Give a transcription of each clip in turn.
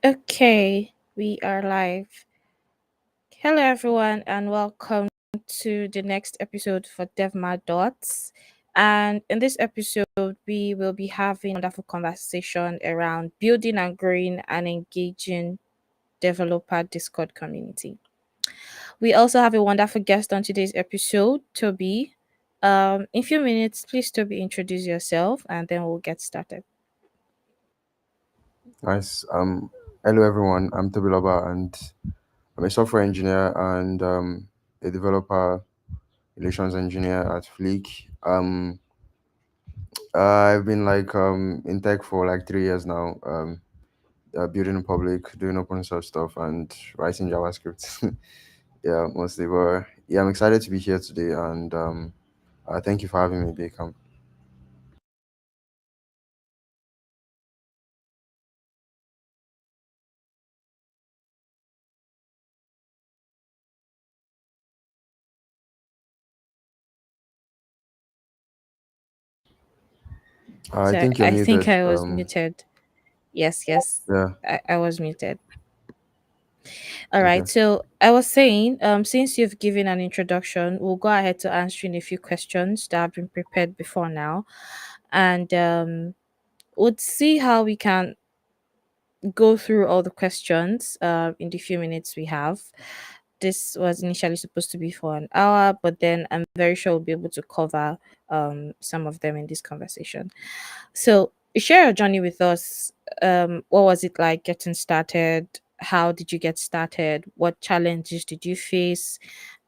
Okay, we are live. Hello, everyone, and welcome to the next episode for DevMar Dots. And in this episode, we will be having a wonderful conversation around building and growing an engaging developer Discord community. We also have a wonderful guest on today's episode, Toby. In a few minutes, please, Toby, introduce yourself, and then we'll get started. Nice. Hello everyone. I'm Tobiloba, and I'm a software engineer and a developer relations engineer at Fleek. I've been in tech for like 3 years now. Building in public, doing open source stuff, and writing JavaScript. Yeah, mostly. But yeah, I'm excited to be here today, and thank you for having me, Beckham. I So think you're I think muted. I was muted. Yes, yes, Yeah. I was muted. All Okay. right. So I was saying, since you've given an introduction, we'll go ahead to answering a few questions that have been prepared before now, and we'll see how we can go through all the questions in the few minutes we have. This was initially supposed to be for an hour, but then I'm very sure we'll be able to cover some of them in this conversation. So, share your journey with us. What was it like getting started? How did you get started? What challenges did you face?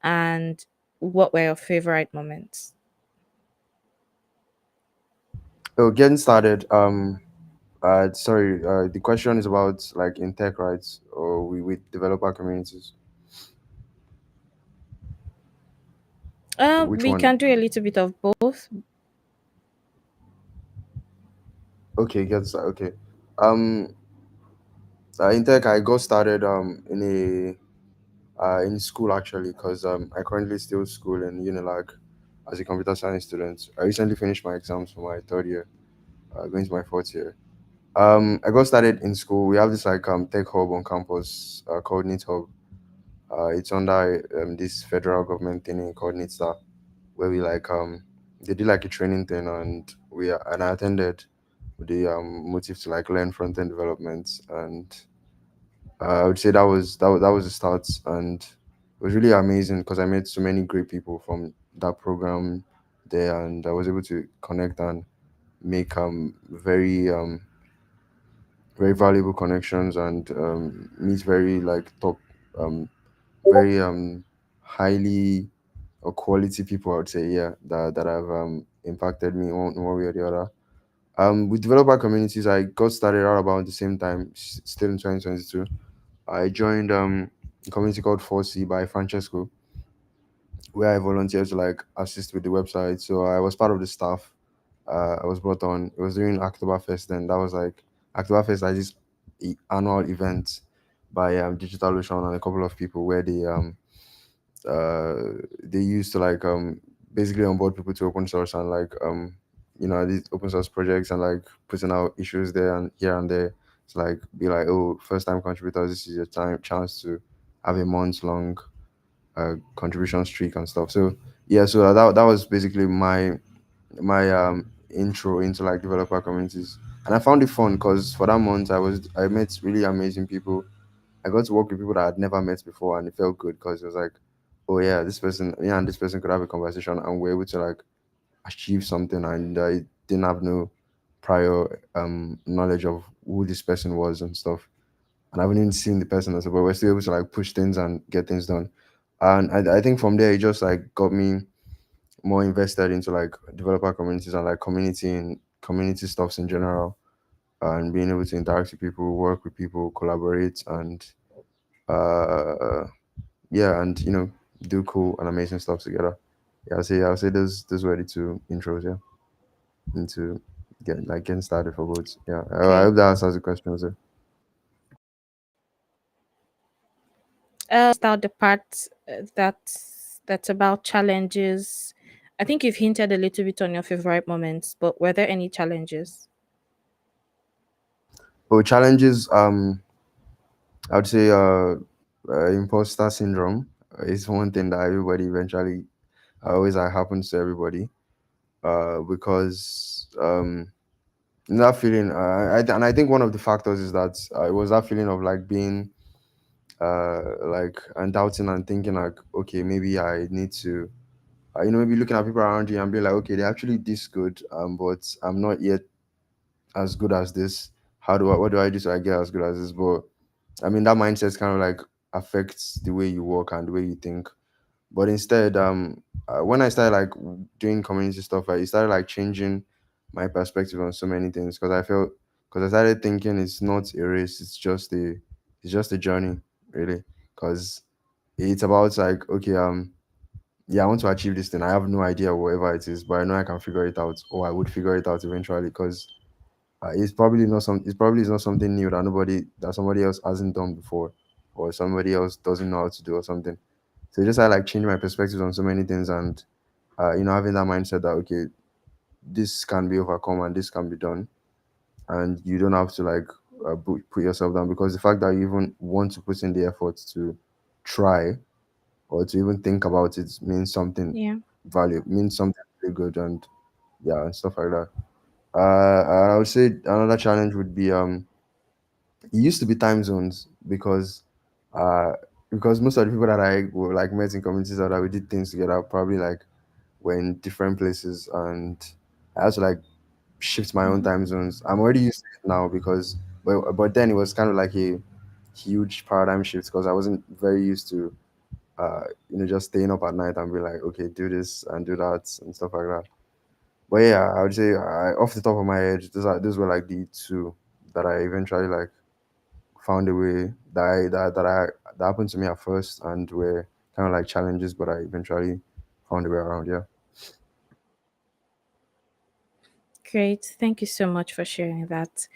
And what were your favorite moments? So getting started. Sorry. The question is about like in tech, right? Or we with developer communities. Which We one? can do a little bit of both. Okay, get started. Okay. Um, in tech, I got started in school actually, because I currently still school in Unilag as a computer science student. I recently finished my exams for my third year, going to my fourth year. I got started in school. We have this like tech hub on campus called Neat Hub. It's under this federal government thing called NITSA, where we they did like a training thing, and I attended with the motive to like learn front end development, and I would say that was the start, and it was really amazing because I met so many great people from that program there, and I was able to connect and make very valuable connections, and meet very like top um very highly or quality people, I would say, yeah, that have impacted me one way or the other. With developer communities, I got started around about the same time, still in 2022. I joined a community called 4C by Francesco, where I volunteered to like assist with the website. So I was part of the staff. I was brought on. It was during Oktoberfest then. That was like Oktoberfest, like this annual event by DigitalOcean and a couple of people, where they used to basically onboard people to open source, and these open source projects, and like putting out issues there and here and there. It's like be like, oh, first time contributors, this is your time chance to have a month long contribution streak and stuff. So yeah, so that was basically my intro into like developer communities, and I found it fun because for that month I met really amazing people. I got to work with people that I'd never met before, and it felt good because it was like, oh yeah, this person, yeah, and this person could have a conversation, and we're able to like achieve something, and I didn't have no prior knowledge of who this person was and stuff, and I haven't even seen the person and stuff, but we're still able to like push things and get things done, and I think from there it just like got me more invested into like developer communities and like community stuffs in general, and being able to interact with people, work with people, collaborate, and uh yeah, and do cool and amazing stuff together. Yeah, I'll say those were the two intros, yeah, into getting started for both. Yeah, I Okay. hope that answers the question also. Start the part that's about challenges. I think you've hinted a little bit on your favorite moments, but were there any challenges? But challenges, I would say imposter syndrome is one thing that everybody eventually always happens to everybody. Because that feeling, and I think one of the factors is that it was that feeling of like being like and doubting and thinking like, okay, maybe I need to, maybe looking at people around you and be like, okay, they're actually this good, but I'm not yet as good as this. What do I do so I get as good as this? But I mean, that mindset kind of like affects the way you work and the way you think. But instead, when I started like doing community stuff, it started like changing my perspective on so many things because I started thinking it's not a race, it's just a journey, really. Because it's about like, okay, yeah, I want to achieve this thing. I have no idea whatever it is, but I know I can figure it out, or I would figure it out eventually. Because it's probably is not something new that somebody else hasn't done before, or somebody else doesn't know how to do or something. So it just I like changed my perspectives on so many things, and having that mindset that okay, this can be overcome and this can be done, and you don't have to like put yourself down because the fact that you even want to put in the effort to try or to even think about it means something Yeah. means something really good, and yeah, and stuff like that. I would say another challenge would be it used to be time zones uh because most of the people that I were like met in communities that we did things together probably like were in different places, and I had to like shift my own Mm-hmm. time zones. I'm already used to it now because but then it was kind of like a huge paradigm shift because I wasn't very used to just staying up at night and be like, okay, do this and do that and stuff like that. But yeah, I would say off the top of my head, those were like the two that I eventually like found a way that happened to me at first and were kind of like challenges, but I eventually found a way around. Yeah. Great. Thank you so much for sharing that.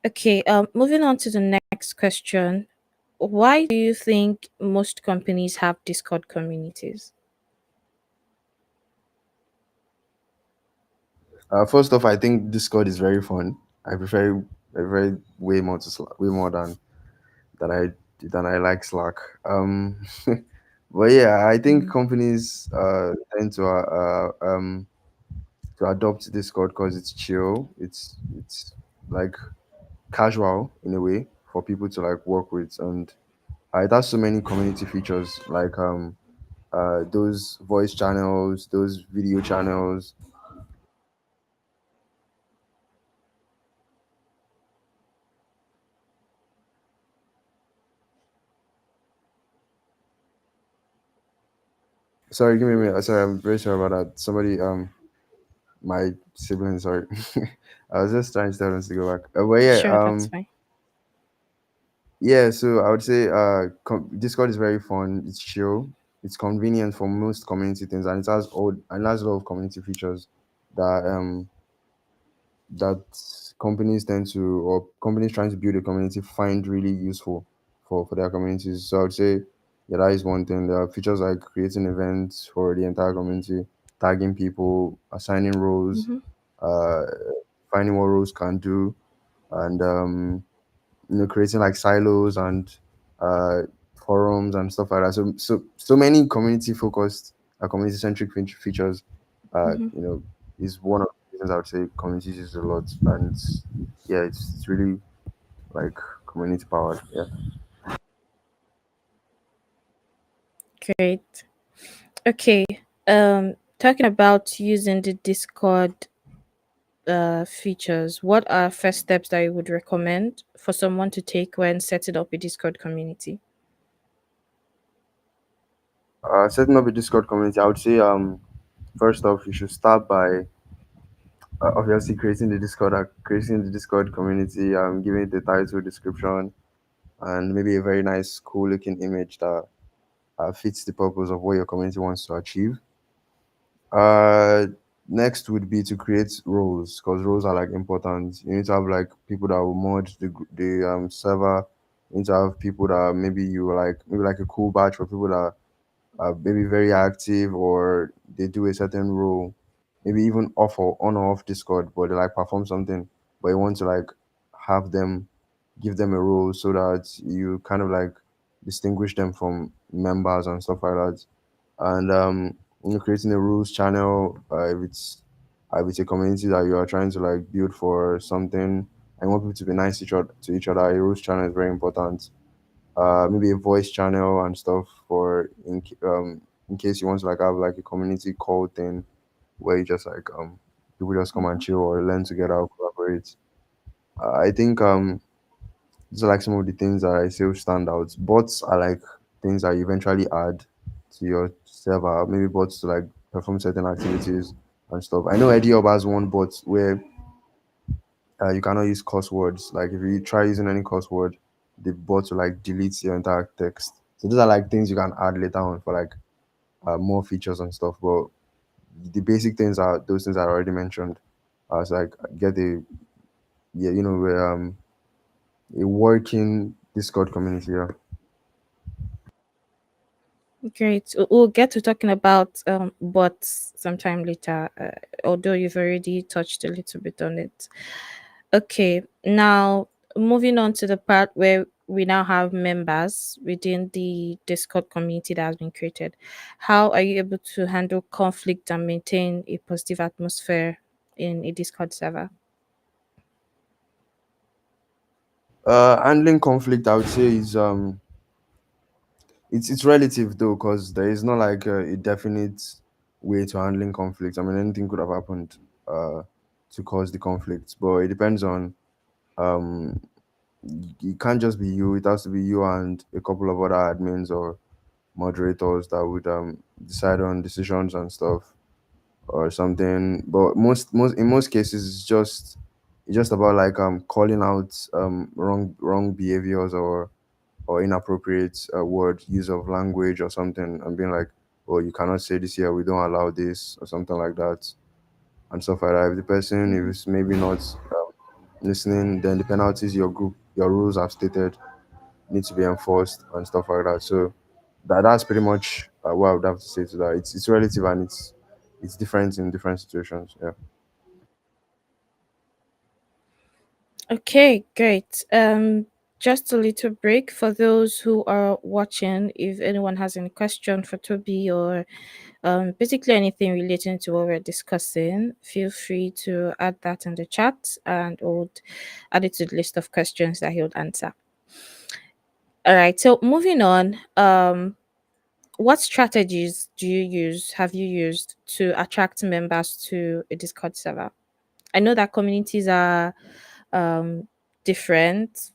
Okay, moving on to the next question. Why do you think most companies have Discord communities? First off, I think Discord is very fun. I prefer way more than I than I like Slack. But yeah, I think Mm. companies tend to adopt Discord because it's chill. It's like casual in a way for people to like work with, and it has so many community features like those voice channels, those video channels. Sorry, give me a minute. Sorry, I'm very sorry about that. Somebody, my sibling, sorry. I was just trying to tell them to go back. But yeah, Sure, that's fine. yeah. So I would say, Discord is very fun. It's chill. It's convenient for most community things, and it has a lot of community features that that companies tend to or companies trying to build a community find really useful for their communities. So I would say yeah, that is one thing. There are features like creating events for the entire community, tagging people, assigning roles, Mm-hmm. uh, finding what roles can do, and creating like silos and uh, forums and stuff like that. So many community focused, community centric features. Mm-hmm. Is one of the reasons I would say communities use a lot, and yeah, it's really like community powered. Yeah. Great. Okay. Talking about using the Discord features, what are first steps that you would recommend for someone to take when setting up a Discord community? Setting up a Discord community, I would say first off you should start by obviously creating the Discord community, giving it the title, description, and maybe a very nice, cool looking image that fits the purpose of what your community wants to achieve. Uh, Next would be to create roles because roles are like important. You need to have like people that will mod the server. You need to have people that maybe maybe like a cool batch for people that are maybe very active or they do a certain role, maybe even off or on or off Discord, but they like perform something, but you want to like have them. give them a role so that you kind of like distinguish them from members and stuff like that. And creating a rules channel, if it's a community that you are trying to like build for something and want people to be nice to each other, a rules channel is very important. Maybe a voice channel and stuff for in case you want to like have like a community call thing where you just like people just come and chill or learn together or collaborate. I think these are like some of the things that I say stand out. Bots are like things that you eventually add to your server. Maybe bots to like perform certain activities and stuff. I know IdeaHub has one bot where you cannot use cuss words. Like if you try using any cuss word, the bot will like delete your entire text. So these are like things you can add later on for like more features and stuff. But the basic things are those things I already mentioned. It's like get a yeah, a working Discord community. Yeah. Great. We'll get to talking about bots sometime later, although you've already touched a little bit on it. Okay, now moving on to the part where we now have members within the Discord community that has been created. How are you able to handle conflict and maintain a positive atmosphere in a Discord server? Handling conflict, I would say, is it's relative though, because there is not like a definite way to handling conflict. I mean, anything could have happened to cause the conflict, but it depends on um it can't just be you. It has to be you and a couple of other admins or moderators that would decide on decisions and stuff or something. But most in most cases, it's just about like calling out wrong behaviors or inappropriate word use of language or something and being like, oh, you cannot say this here, we don't allow this or something like that and stuff like that. If the person is maybe not listening, then the penalties your rules have stated need to be enforced and stuff like that. So that's pretty much what I would have to say to that. It's relative and it's different in different situations. Yeah. Okay, great. Just a little break for those who are watching. If anyone has any question for Toby or basically anything relating to what we're discussing, feel free to add that in the chat and we'll add it to the list of questions that he'll answer. All right, so moving on. What strategies have you used to attract members to a Discord server? I know that communities are different.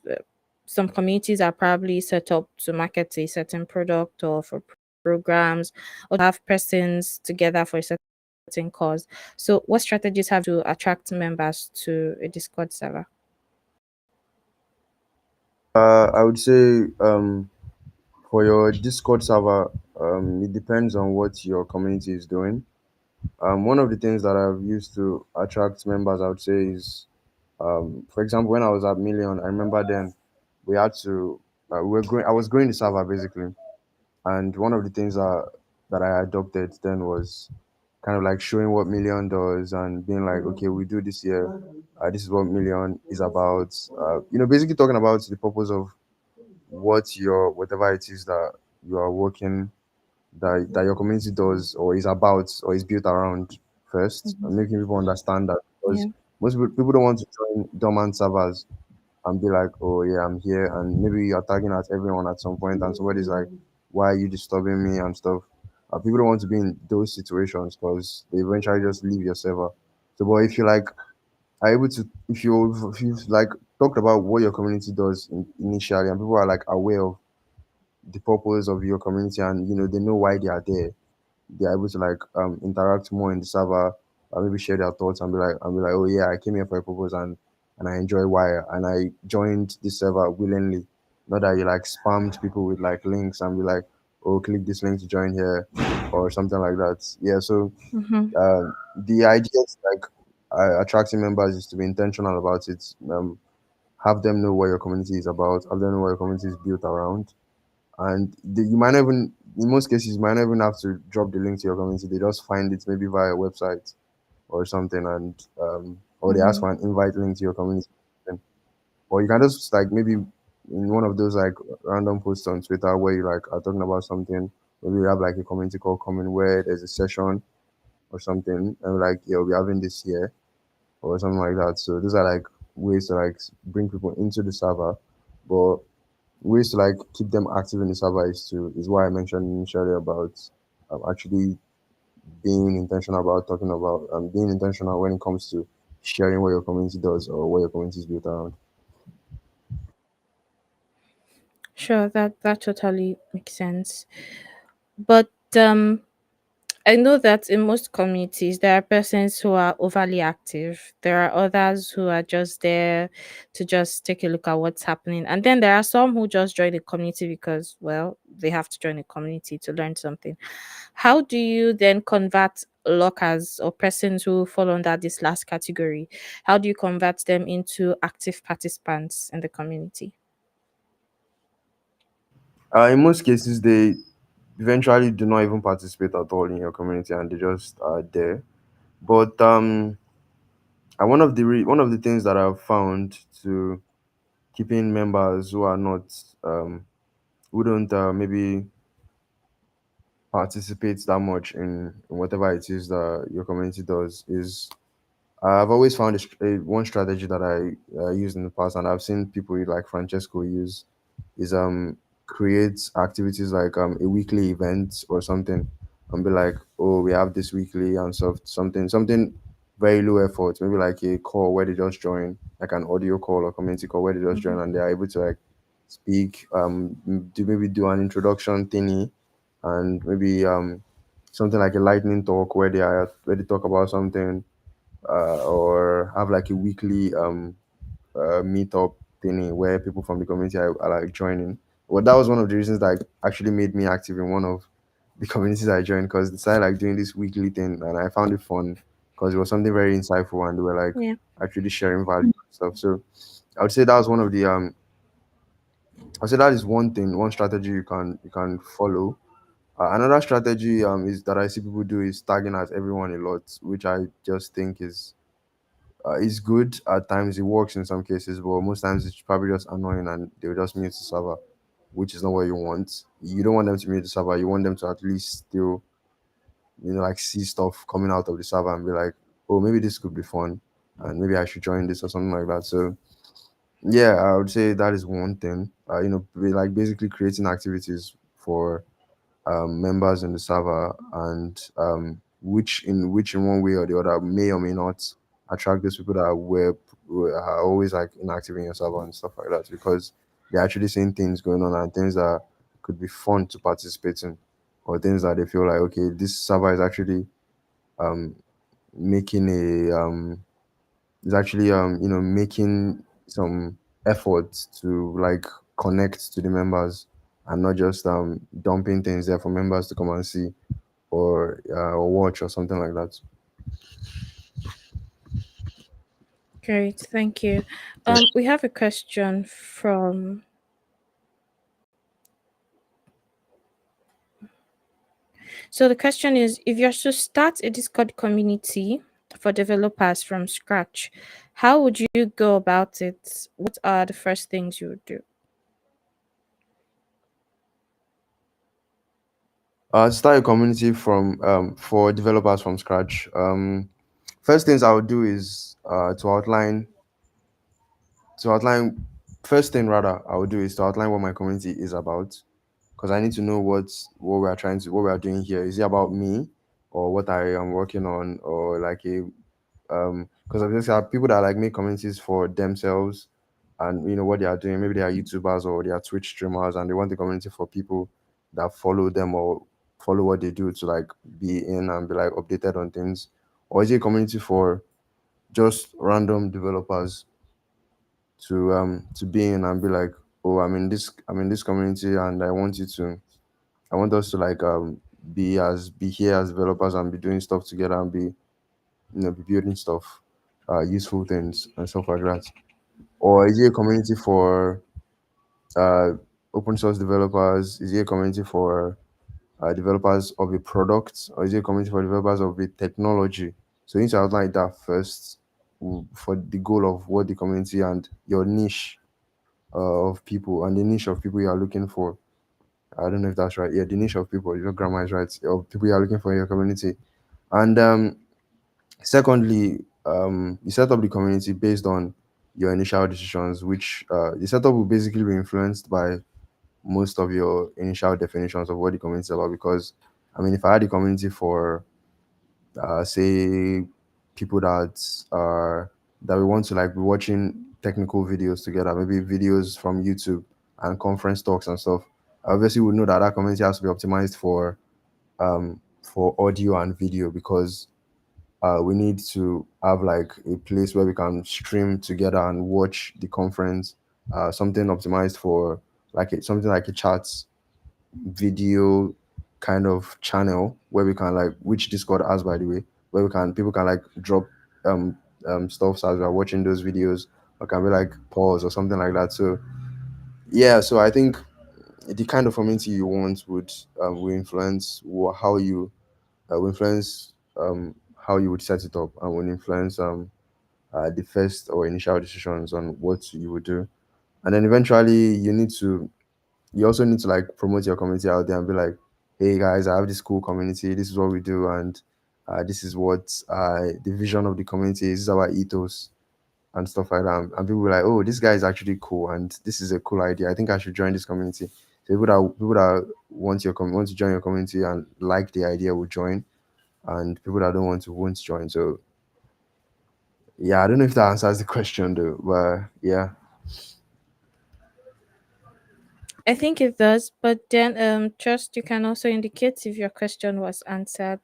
Some communities are probably set up to market a certain product or for programs or to have persons together for a certain cause. So, what strategies have to attract members to a Discord server? I would say for your Discord server, it depends on what your community is doing. One of the things that I've used to attract members, I would say, is for example, when I was at Million, I remember then we had to we were growing. I was growing the server basically, and one of the things that I adopted then was kind of like showing what Million does and being like, okay, we do this here. This is what Million is about. Basically talking about the purpose of what your whatever it is that you are working that your community does or is about or is built around first and Mhm. making people understand that because Yeah. most people don't want to join dormant servers and be like, oh yeah, I'm here, and maybe you're tagging at everyone at some point and somebody's like, why are you disturbing me and stuff. People don't want to be in those situations because they eventually just leave your server. So but if you like are able to if you've like talked about what your community does initially and people are like aware of the purpose of your community and they know why they are there, they're able to like interact more in the server, maybe share their thoughts and be like, oh yeah, I came here for a purpose and I enjoy wire and I joined this server willingly. Not that you like spammed people with like links and be like, oh, click this link to join here or something like that. Yeah, so Mm-hmm. the idea is like attracting members is to be intentional about it. Have them know what your community is about, have them know what your community is built around, and you might not even in most cases you might not even have to drop the link to your community. They just find it maybe via a website or something and or they ask Mm-hmm. for an invite link to your community. or you can just like maybe in one of those like random posts on Twitter where you like are talking about something. Maybe you have like a community call coming where there's a session or something, and like yeah, we'll be having this here or something like that. So those are like ways to like bring people into the server, but ways to like keep them active in the server is what I mentioned initially about actually being intentional about talking about being intentional when it comes to sharing what your community does or what your community is built around. Sure, that totally makes sense. But I know that in most communities, there are persons who are overly active. There are others who are just there to just take a look at what's happening. And then there are some who just join the community because, well, they have to join a community to learn something. How do you then convert lockers or persons who fall under this last category? How do you convert them into active participants in the community? In most cases, they eventually do not even participate at all in your community and they just are there. But and one of the things that I've found to keeping members who are not who don't maybe participate that much in whatever it is that your community does is I've always found one strategy that I used in the past, and I've seen people like Francesco use is create activities like a weekly event or something, and be like, oh, we have this weekly and something very low effort, maybe like a call where they just join, like an audio call or community call where they just join Mhm. and they are able to like speak, do an introduction thingy, and maybe something like a lightning talk where they talk about something or have like a weekly meetup thingy where people from the community are like joining. Well, that was one of the reasons that actually made me active in one of the communities I joined because they started like doing this weekly thing and I found it fun because it was something very insightful and they were like Yeah. actually sharing value and stuff. So I would say that was one of the I'd say that is one thing, one strategy you can follow. Another strategy is that I see people do is tagging at everyone a lot, which I just think is good at times. It works in some cases, but most times it's probably just annoying and they'll just mute the server, which is not what you want. You don't want them to mute the server. You want them to at least still, like see stuff coming out of the server and be like, oh, maybe this could be fun, and maybe I should join this or something like that. So yeah, I would say that is one thing. Like basically creating activities for members in the server and which in one way or the other may or may not attract those people that who are always like inactive in your server and stuff like that because they're actually seeing things going on and things that could be fun to participate in or things that they feel like okay this server is actually um making a is actually making some effort to like connect to the members and not just dumping things there for members to come and see or watch or something like that. Great, thank you. Yeah. We have a question from. So the question is, if you're to start a Discord community for developers from scratch, how would you go about it? What are the first things you would do? Start a community from for developers from scratch. First things I would do is to outline first thing rather I would do is to outline what my community is about because I need to know what we are doing here. Is it about me or what I am working on or like a because obviously there are people that like make communities for themselves and what they are doing. Maybe they are YouTubers or they are Twitch streamers and they want the community for people that follow them or follow what they do to like be in and be like updated on things. Or is it a community for just random developers to be in and be like, oh, I'm in this community and I want us to like be here as developers and be doing stuff together and be building stuff, useful things and stuff like that. Or is it a community for uh open source developers? Is it a community for developers of a product, or is it a community for developers of a technology? So you need to outline that first for the goal of what the community and your niche of people and the niche of people you are looking for. I don't know if that's right. Yeah, the niche of people, your grammar is right, of people you are looking for in your community. And secondly, you set up the community based on your initial decisions, which the setup will basically be influenced by most of your initial definitions of what the community is about. Because, I mean, if I had a community for, say, people that we want to like be watching technical videos together, maybe videos from YouTube and conference talks and stuff, obviously we know that that community has to be optimized for audio and video because we need to have like a place where we can stream together and watch the conference. Something optimized for something like a chat video kind of channel where we can like which Discord has by the way, where we can people can like drop um stuff as we are watching those videos or can be like pause or something like that. So yeah, so I think the kind of community you want would will influence how you will influence how you would set it up and will influence the first or initial decisions on what you would do. And then eventually you also need to like promote your community out there and be like, hey guys, I have this cool community, this is what we do, and this is what the vision of the community is, this is our ethos and stuff like that. And people were like, oh, this guy is actually cool and this is a cool idea, I think I should join this community. So people that want to join your community and like the idea will join, and people that don't want to won't join. So yeah, I don't know if that answers the question though, but yeah. I think it does, but then trust you can also indicate if your question was answered.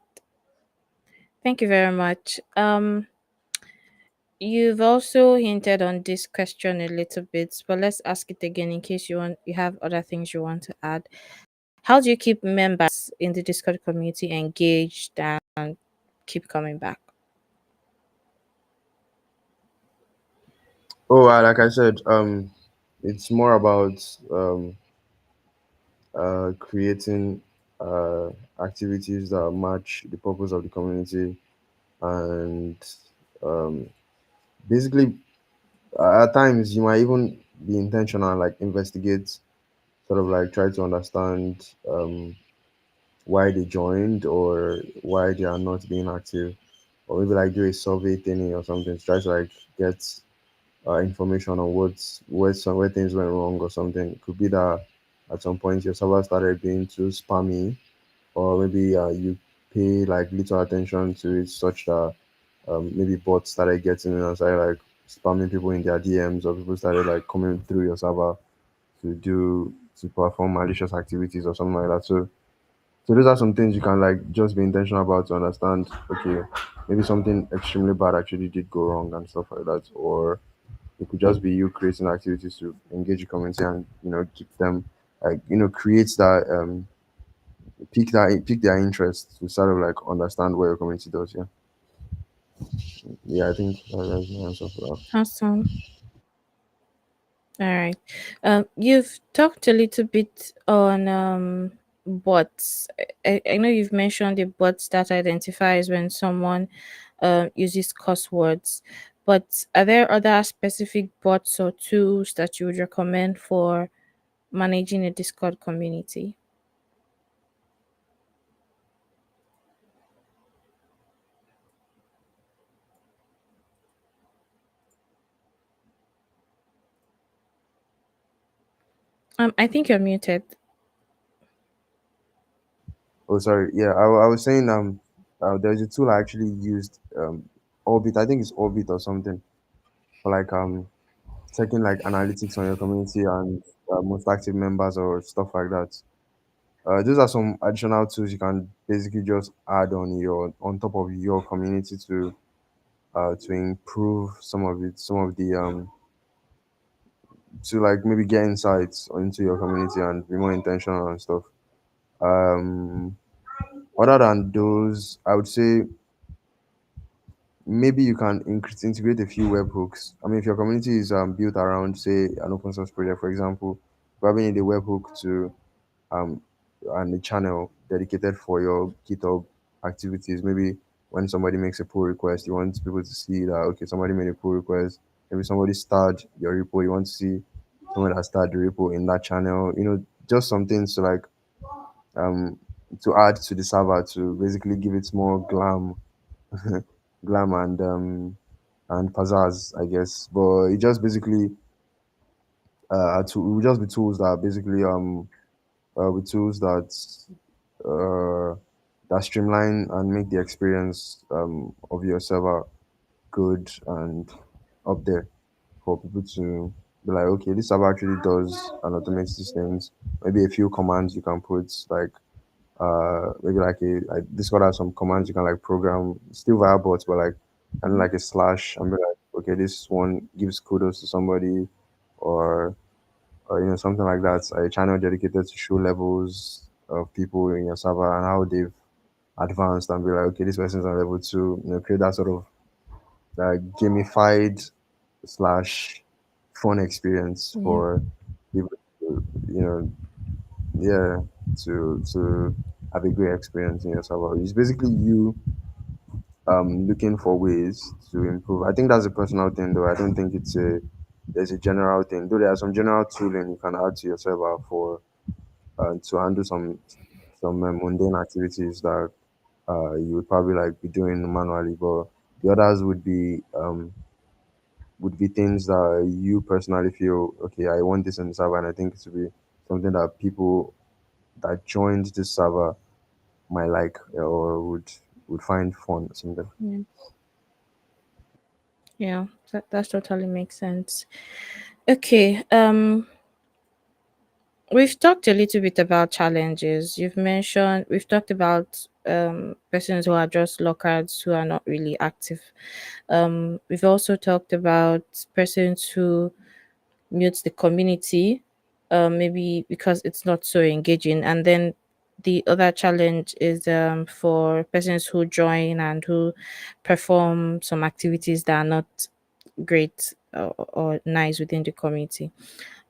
Thank you very much. You've also hinted on this question a little bit, but let's ask it again in case you have other things you want to add. How do you keep members in the Discord community engaged and keep coming back? Oh, like I said, it's more about creating activities that match the purpose of the community, and um, basically, at times you might even be intentional, like investigate, sort of like try to understand why they joined or why they are not being active, or maybe like do a survey thingy or something to try to like get information on where things went wrong or something. It could be that at some point your server started being too spammy, or maybe you pay like little attention to it, such that maybe bots started getting in and started like spamming people in their DMs, or people started like coming through your server to perform malicious activities or something like that. So those are some things you can like just be intentional about to understand. Okay, maybe something extremely bad actually did go wrong and stuff like that, or it could just be you creating activities to engage the community and keep them like create that pique their interest to sort of like understand what your community does. Yeah, yeah, I think that's my answer for that. Awesome. All right. You've talked a little bit on bots. I know you've mentioned the bots that identifies when someone uses cuss words, but are there other specific bots or tools that you would recommend for managing a Discord community? I think you're muted. Oh, sorry. Yeah, I was saying there's a tool I actually used Orbit. I think it's Orbit or something for like checking like analytics on your community and most active members or stuff like that. Those are some additional tools you can basically just add on top of your community to improve some of the to like maybe get insights into your community and be more intentional and stuff. Um, Other than those, I would say maybe you can integrate a few webhooks. I mean, if your community is built around, say, an open source project, for example, probably need a webhook to um, and a channel dedicated for your GitHub activities. Maybe when somebody makes a pull request, you want people to see that okay, somebody made a pull request. Maybe somebody starred your repo. You want to see someone that started the repo in that channel. Just some things um to add to the server to basically give it more glam and pizzazz, I guess. But it just basically it will just be tools that basically with tools uh that streamline and make the experience of your server good and up there for people to be like, okay, this server actually does and automates these things. Maybe a few commands you can put like maybe like this one has some commands you can like program still via bots, but like and Mhm. like a slash and be like, okay, this one gives kudos to somebody, or something like that. A channel dedicated to show levels of people in your server and how they've advanced, and be like, okay, this person's on level 2. Create that sort of gamified slash fun experience Yeah. for people to, yeah, to have a great experience in your server. It's basically you looking for ways to improve. I think that's a personal thing though. I don't think there's a general thing. Though there are some general tooling you can add to your server for to handle some mundane activities that you would probably like be doing manually, but the others would be things that you personally feel, okay, I want this in the server, and I think it to be something that people that joined this server might like, or would find fun or something. Yeah. Yeah. That totally makes sense. Okay. We've talked a little bit about challenges. We've talked about persons who are just locals who are not really active. We've also talked about persons who mute the community, maybe because it's not so engaging. And then the other challenge is for persons who join and who perform some activities that are not great or nice within the community.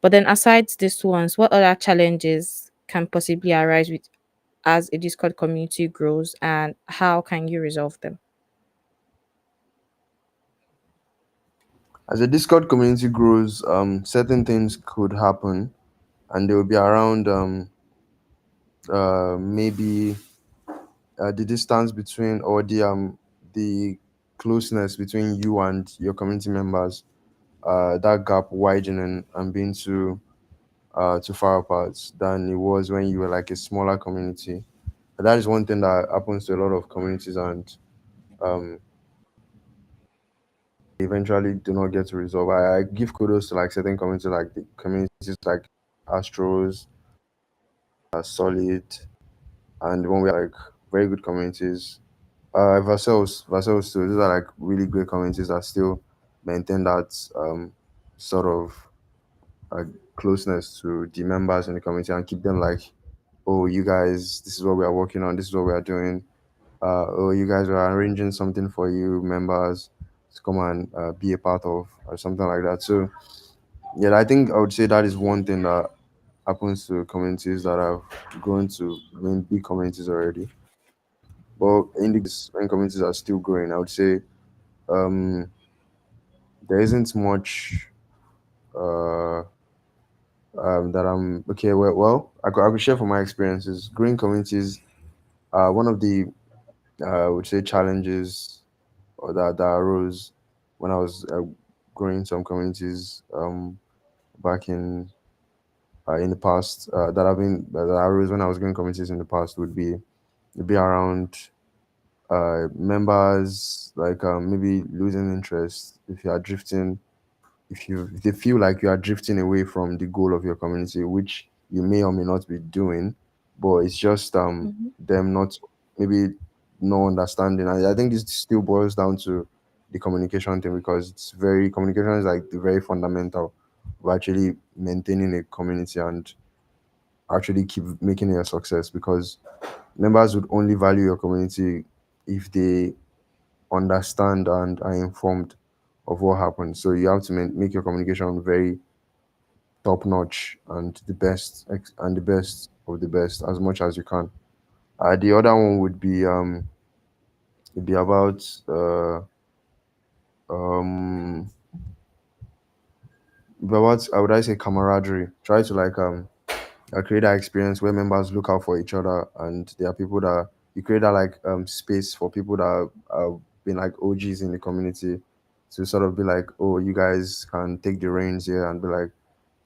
But then, aside these ones, what other challenges can possibly arise with as a Discord community grows, and how can you resolve them? As the Discord community grows, certain things could happen, and they will be around maybe the distance between, or the closeness between you and your community members, that gap widening and being too far apart than it was when you were like a smaller community. That is one thing that happens to a lot of communities, and um, eventually do not get to resolve. I give kudos to like certain communities, like the communities like Astros, Solid, and when we are like very good communities. Versailles too. These are like really great communities that still maintain that sort of uh, closeness to the members in the community and keep them like, oh, you guys, this is what we are working on. This is what we are doing. Oh, you guys are arranging something for you members to come and be a part of, or something like that. So yeah, I think I would say that is one thing that happens to communities that have grown to, I mean, big communities already. But in the case when communities are still growing, I would say um, there isn't much uh, that I'm okay. Well, I could share from my experiences. Growing communities, one of the I would say challenges or that arose when I was growing some communities back in the past, that arose when I was growing communities in the past would be around members like maybe losing interest if you are drifting, if they feel like you are drifting away from the goal of your community, which you may or may not be doing, but it's just Mm-hmm. them not, maybe no understanding. I think this still boils down to the communication thing, because communication is like the very fundamental of actually maintaining a community and actually keep making it a success, because members would only value your community if they understand and are informed of what happened. So you have to make your communication very top notch and the best of the best as much as you can. The other one would be about um but what would I say, camaraderie. Try to like create that experience where members look out for each other, and there are people that you create that like space for people that have been like OGs in the community to sort of be like, oh, you guys can take the reins here and be like,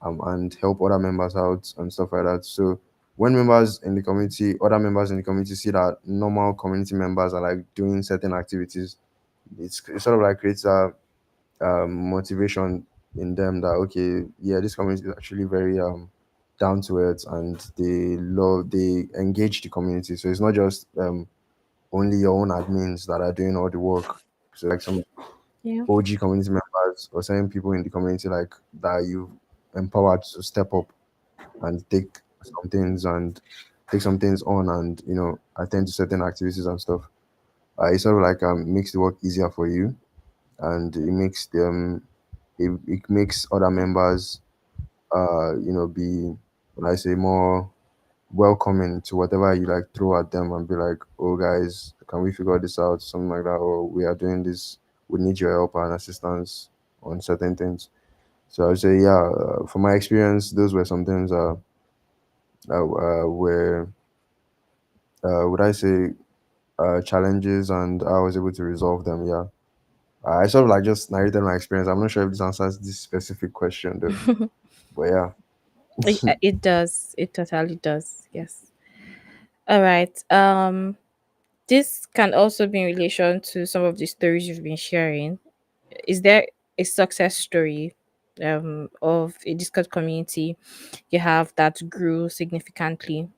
and help other members out and stuff like that. So when members in the community, other members in the community see that normal community members are like doing certain activities, it sort of like creates a motivation in them that okay, yeah, this community is actually very down to earth and they engage the community. So it's not just only your own admins that are doing all the work. So like some Yeah. OG community members or certain people in the community like that you've empowered to step up and some things and take some things on and attend to certain activities and stuff. It sort of like makes the work easier for you and it makes other members be when I say more welcoming to whatever you like throw at them and be like, oh guys, can we figure this out? Something like that, or we are doing this, we need your help and assistance on certain things. So I would say, yeah, from my experience, those were some things where would I say challenges and I was able to resolve them. Yeah. I sort of like just narrated my experience. I'm not sure if this answers this specific question though. But yeah. It does. It totally does. Yes. All right. This can also be in relation to some of the stories you've been sharing. Is there a success story of a Discord community you have that grew significantly?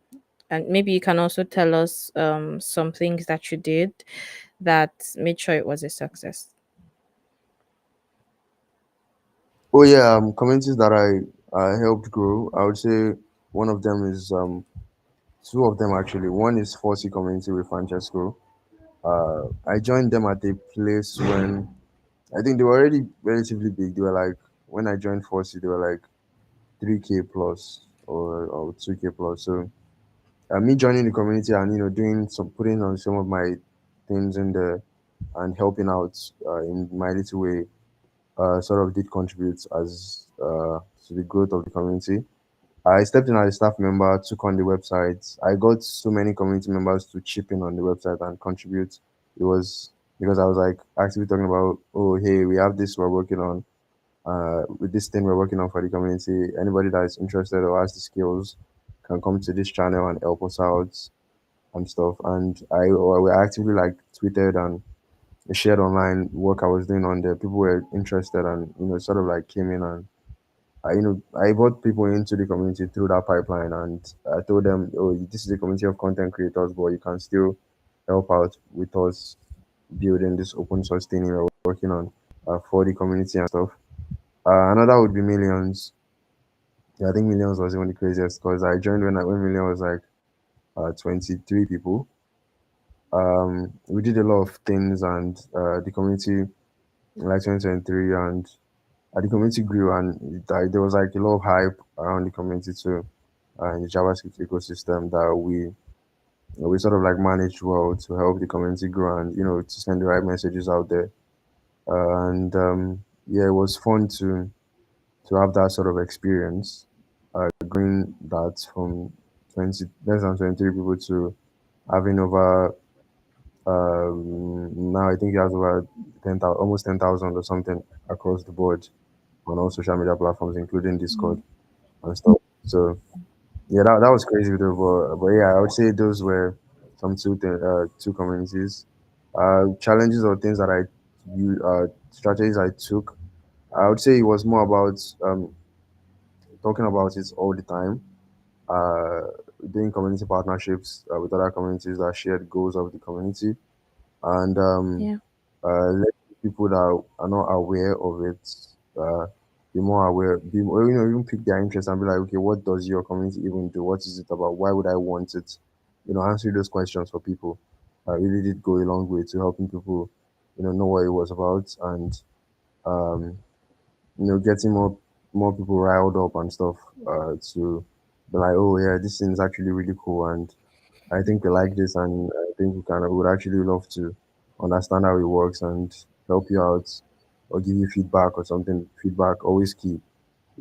And maybe you can also tell us some things that you did that made sure it was a success. Oh yeah, communities that I helped grow. I would say one of them is two of them actually. One is 4C community with Francesco. I joined them at a place when I think they were already relatively big. They were like when I joined 4C, they were like 3K plus or 2K plus. So me joining the community and doing some putting on some of my things in there and helping out in my little way sort of did contribute as to the growth of the community. I stepped in as a staff member, took on the website. I got so many community members to chip in on the website and contribute. It was because I was like actively talking about, oh, hey, we have this we're working on. With this thing we're working on for the community, anybody that is interested or has the skills can come to this channel and help us out and stuff. And we actively like tweeted and shared online work I was doing on there. People were interested and sort of like came in and I brought people into the community through that pipeline, and I told them, "Oh, this is a community of content creators, but you can still help out with us building this open source thing we're working on for the community and stuff." Another would be Millions. Yeah, I think Millions was even the craziest because I joined when Million was like 23 people. We did a lot of things, and the community like 2023 and the community grew and there was like a lot of hype around the community too in the JavaScript ecosystem that we sort of like managed well to help the community grow and to send the right messages out there and yeah, it was fun to have that sort of experience growing that from 20 less than 23 people to having over now I think he has over 10,000 almost 10,000 or something across the board on all social media platforms, including Discord and stuff. So yeah, that was crazy though. But yeah, I would say those were some two communities. Challenges or things that strategies I took. I would say it was more about talking about it all the time. Uh, Doing community partnerships with other communities that shared goals of the community and Yeah. let people that are not aware of it uh, be more aware, be more, even pick their interest and be like, okay, what does your community even do? What is it about? Why would I want it? Answering those questions for people really did go a long way to helping people, know what it was about and um, getting more people riled up and stuff to be like, oh yeah, this thing is actually really cool and I think we like this, and I think we would actually love to understand how it works and help you out or give you feedback or something. Feedback always key.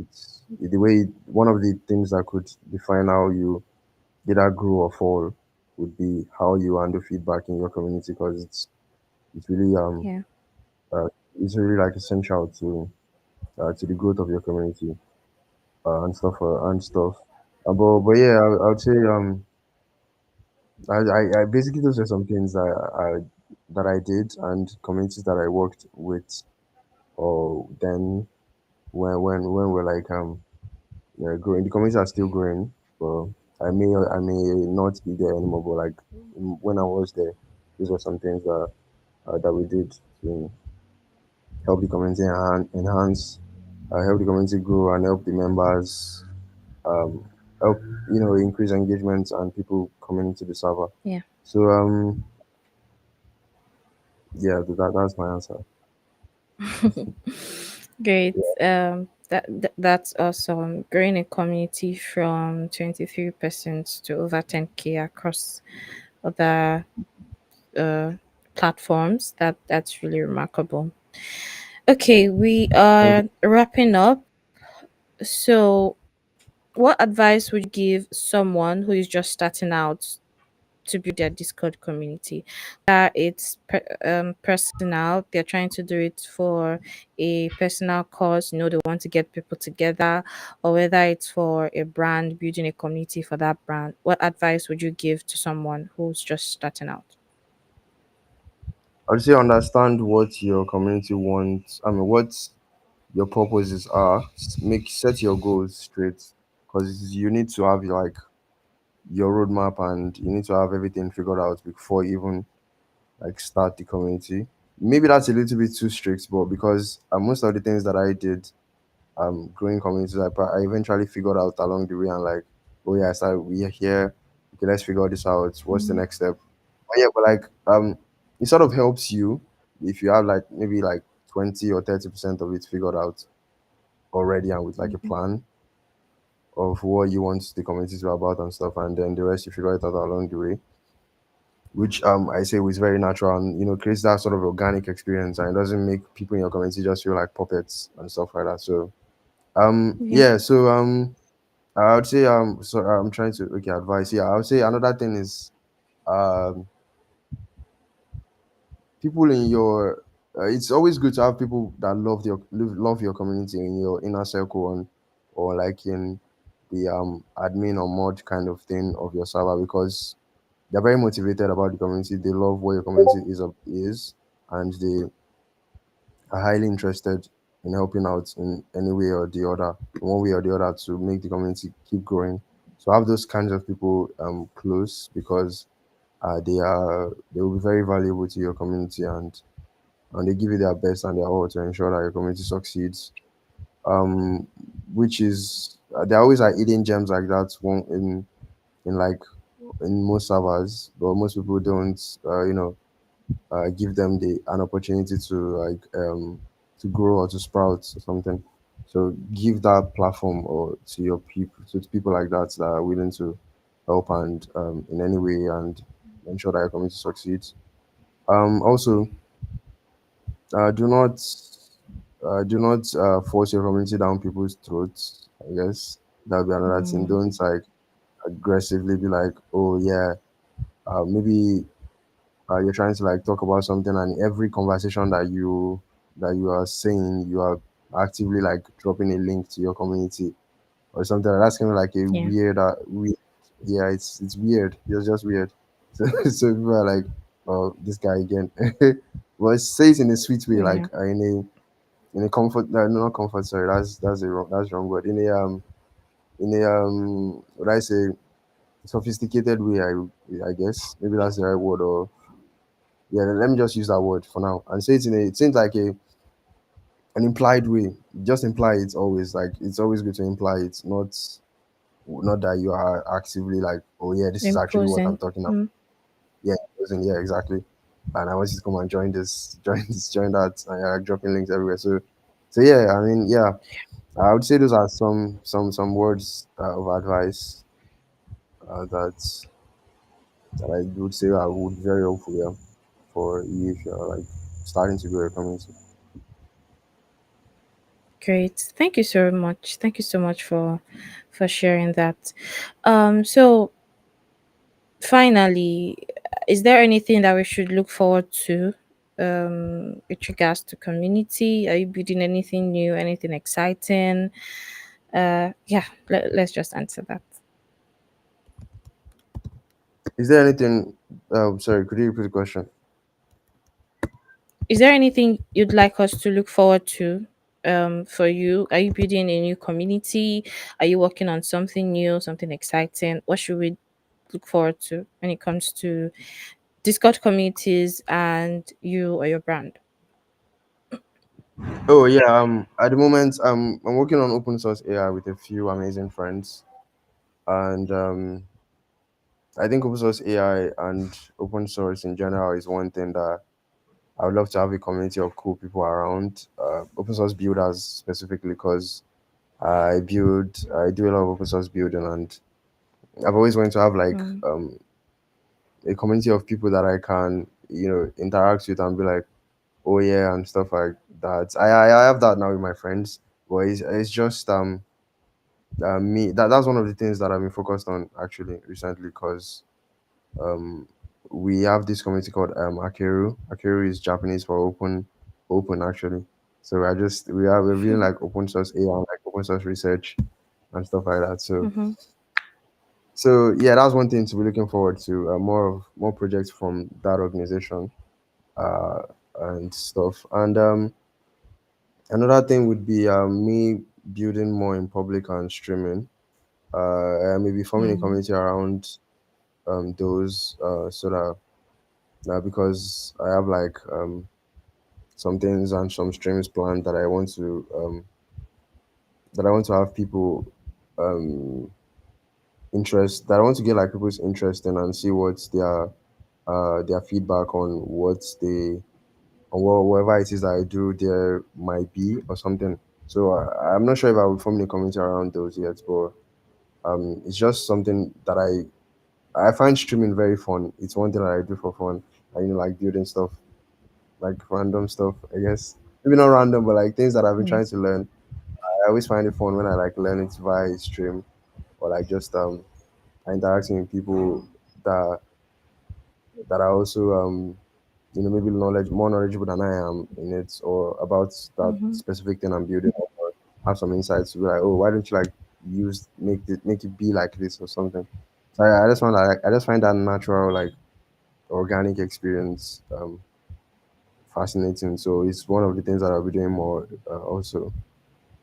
It's the way one of the things that could define how you either grow or fall would be how you handle feedback in your community, because it's really Yeah. uh, it's really like essential to the growth of your community and stuff. But yeah, I would say I basically those are some things that I did, and communities that I worked with, or then when we're like yeah, growing. The communities are still growing, but I may not be there anymore. But like when I was there, these were some things that we did to help the community enhance, help the community grow, and help the members, um, help increase engagement and people coming into the server. Yeah. So yeah, that's my answer. Great. That's awesome. Growing a community from 23% to over 10K across other uh, platforms. That's really remarkable. Okay, we Thank you. are wrapping up. So, what advice would you give someone who is just starting out to build their Discord community? It's personal. They're trying to do it for a personal cause. They want to get people together, or whether it's for a brand, building a community for that brand. What advice would you give to someone who's just starting out? I would say understand what your community wants. I mean, what your purposes are. Set your goals straight, because you need to have like your roadmap, and you need to have everything figured out before you even like start the community. Maybe that's a little bit too strict, but because most of the things that I did growing communities, I eventually figured out along the way, and like, oh yeah, I started, we are here, okay, let's figure this out, what's the Mm, next step. But yeah, but like it sort of helps you if you have like maybe like 20 or 30% of it figured out already, and with like a mhm. plan of what you want the community to be about and stuff, and then the rest you figure it out along the way, which I say was very natural, and creates that sort of organic experience, and it doesn't make people in your community just feel like puppets and stuff like that. So Yeah. yeah, so I would say so I'm trying to okay advice. Yeah, I would say another thing is um people in your it's always good to have people that love your community in your inner circle, and or like in the admin or mod kind of thing of your server, because they're very motivated about the community. They love what your community is, and they are highly interested in helping out in any way or the other, in one way or the other, to make the community keep growing. So have those kinds of people close, because they will be very valuable to your community, and they give you their best and their all to ensure that your community succeeds. Um, which is there always are hidden gems like that one in like in most servers, but most people don't give them the an opportunity to grow or to sprout or something. So give that platform or to your people to people like that that are willing to help and in any way and ensure that your community succeeds. Also, do not force your community down people's throats. I guess that'll be another thing. Mm, Don't like aggressively be like, oh yeah, maybe you're trying to like talk about something, and every conversation that you are saying, you are actively like dropping a link to your community or something. That's kind of like a yeah. weird. Yeah, it's weird. It's just weird. So, so people are like, oh, this guy again. But say it in a sweet way, like Yeah. in a comfort. No, not comfort. Sorry, that's wrong word. In a what I say, sophisticated way. I guess maybe that's the right word. Or yeah, let me just use that word for now and say it seems like a an implied way. Just imply it always. Like it's always good to imply it, not that you are actively like, oh yeah, this is actually what I'm Imposing. talking about. Mm, Yeah, wasn't yeah, exactly. And I want you to come and join this, join that, and you're like dropping links everywhere. So yeah, I mean, yeah, I would say those are some words of advice that I would say I would very helpful, yeah, for you if you're like starting to grow your community. Great. Thank you so much. Thank you so much for sharing that. So finally, is there anything that we should look forward to with regards to community? Are you building anything new, anything exciting? Yeah, let's just answer that. Is there anything? Sorry, could you repeat the question? Is there anything you'd like us to look forward to for you? Are you building a new community? Are you working on something new, something exciting? What should we look forward to when it comes to Discord communities and you or your brand? Oh yeah. At the moment, I'm working on open source AI with a few amazing friends, and I think open source AI and open source in general is one thing that I would love to have a community of cool people around. Open source builders specifically, because I do a lot of open source building, and I've always wanted to have like Mm, a community of people that I can, interact with and be like, oh yeah, and stuff like that. I have that now with my friends, but it's just me. That's one of the things that I've been focused on actually recently, because um we have this community called Akeru. Akeru is Japanese for open actually. So we're really like open source AI and like open source research and stuff like that. mm-hmm, So yeah, that's one thing to be looking forward to. More projects from that organization uh, and stuff. And another thing would be me building more in public and streaming. Maybe forming a mm, community around those so that because I have like some things and some streams planned that I want to have people um, interest that I want to get like people's interest in and see what's their feedback on whatever it is that I do there might be or something. So I'm not sure if I will form a community around those yet, but it's just something that I find streaming very fun. It's one thing that I do for fun. Like building stuff, like random stuff. I guess maybe not random, but like things that I've been mm, trying to learn. I always find it fun when I like learn it via stream, or like just interacting with people that that are also maybe more knowledgeable than I am in it, or about that mm-hmm, specific thing I'm building, or have some insights to be like, oh, why don't you like make it be like this or something. So I just find that natural, like organic experience fascinating. So it's one of the things that I'll be doing more also.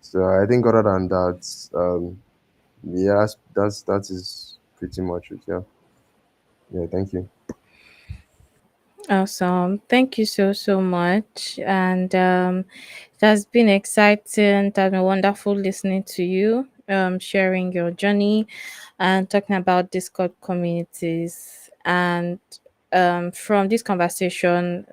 So I think other than that, yeah, that is pretty much it. Yeah, yeah. Thank you. awesome. Thank you so much. And it has been exciting. It has been wonderful listening to you, sharing your journey and talking about Discord communities. And from this conversation,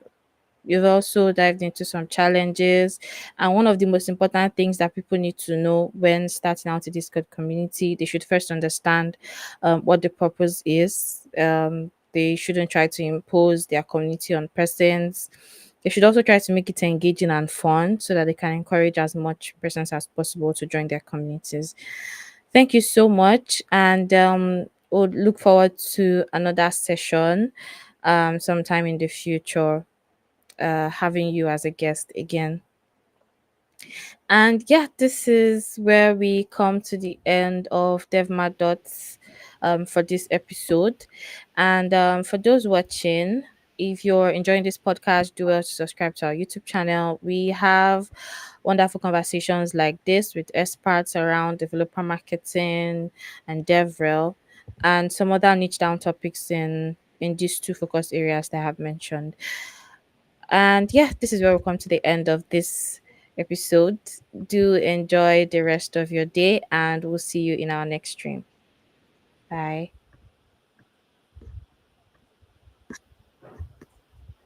you've also dived into some challenges. And one of the most important things that people need to know when starting out a Discord community, they should first understand what the purpose is. They shouldn't try to impose their community on persons. They should also try to make it engaging and fun so that they can encourage as much persons as possible to join their communities. Thank you so much. And we'll look forward to another session sometime in the future, having you as a guest again. And yeah, this is where we come to the end of DevMar Dots for this episode. And for those watching, if you're enjoying this podcast, do well to subscribe to our YouTube channel. We have wonderful conversations like this with experts around developer marketing and DevRel, and some other niche down topics in these two focus areas that I have mentioned. And yeah, this is where we come to the end of this episode. Do enjoy the rest of your day, and we'll see you in our next stream. Bye.